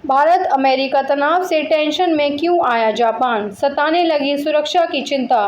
Bharat America तनाव से tension में क्यों आया जापान, सताने लगी सुरक्षा की चिंता,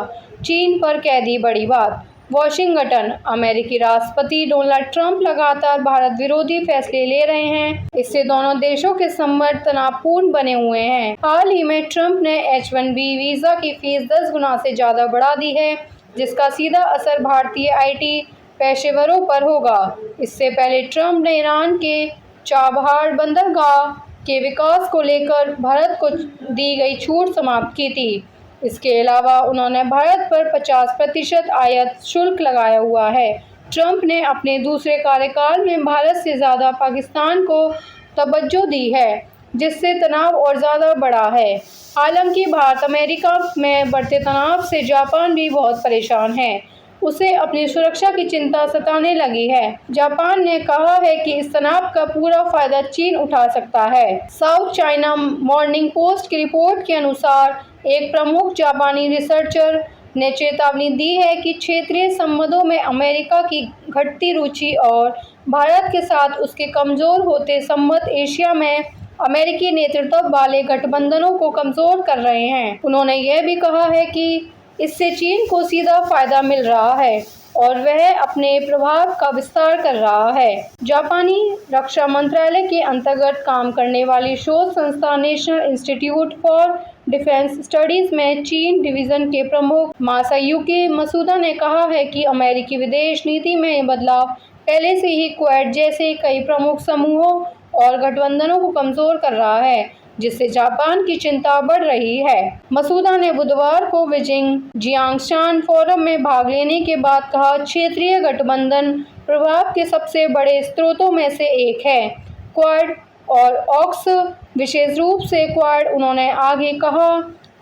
चीन पर कह दी बड़ी बात। वॉशिंगटन। अमेरिकी राष्ट्रपति डोनाल्ड ट्रंप लगातार भारत विरोधी फैसले ले रहे हैं। इससे दोनों देशों के संबंध तनावपूर्ण बने हुए हैं। हाल ही में ट्रंप ने H-1B वीजा की फीस 10 गुना से ज्यादा बढ़ा दी है, जिसका सीधा असर भारतीय IT पेशेवरों पर होगा। इससे पहले ट्रंप ने ईरान के चाबहार बंदरगाह के विकास को लेकर भारत को दी गई छूट समाप्त की थी। इसके अलावा उन्होंने भारत पर 50% आयात शुल्क लगाया हुआ है। ट्रंप ने अपने दूसरे कार्यकाल में भारत से ज़्यादा पाकिस्तान को तवज्जो दी है, जिससे तनाव और ज़्यादा बढ़ा है। हालांकि भारत अमेरिका में बढ़ते तनाव से जापान भी बहुत परेशान है। उसे अपनी सुरक्षा की चिंता सताने लगी है। जापान ने कहा है कि इस तनाव का पूरा फायदा चीन उठा सकता है। साउथ चाइना मॉर्निंग पोस्ट की रिपोर्ट के अनुसार एक प्रमुख जापानी रिसर्चर ने चेतावनी दी है कि क्षेत्रीय संबंधों में अमेरिका की घटती रुचि और भारत के साथ उसके कमजोर होते संबंध एशिया में अमेरिकी नेतृत्व वाले गठबंधनों को कमजोर कर रहे हैं। उन्होंने यह भी कहा है कि इससे चीन को सीधा फायदा मिल रहा है और वह अपने प्रभाव का विस्तार कर रहा है। जापानी रक्षा मंत्रालय के अंतर्गत काम करने वाली शोध संस्था national institute for defence studies में चीन डिवीजन के प्रमुख मासायुकी मसूदा ने कहा है कि अमेरिकी विदेश नीति में बदलाव पहले से ही क्वाड जैसे कई प्रमुख समूहों और गठबंधनों को कमजोर कर रहा है, जिससे जापान की चिंता बढ़ रही है। मसूदा ने बुधवार को बीजिंग जियांगशान फोरम में भाग लेने के बाद कहा, क्षेत्रीय गठबंधन प्रभाव के सबसे बड़े स्रोतों में से एक है। क्वाड और ऑक्स, विशेष रूप से क्वाड, उन्होंने आगे कहा।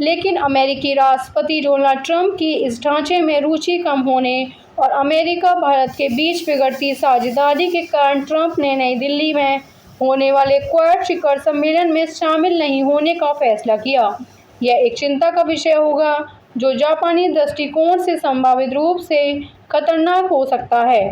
लेकिन अमेरिकी राष्ट्रपति डोनाल्ड ट्रंप की इस ढांचे में रुचि कम होने और अमेरिका भारत के बीच बिगड़ती साझेदारी के कारण ट्रंप ने नई दिल्ली में होने वाले क्वाड शिखर सम्मेलन में शामिल नहीं होने का फैसला किया। यह एक चिंता का विषय होगा जो जापानी दृष्टिकोण से संभावित रूप से खतरनाक हो सकता है।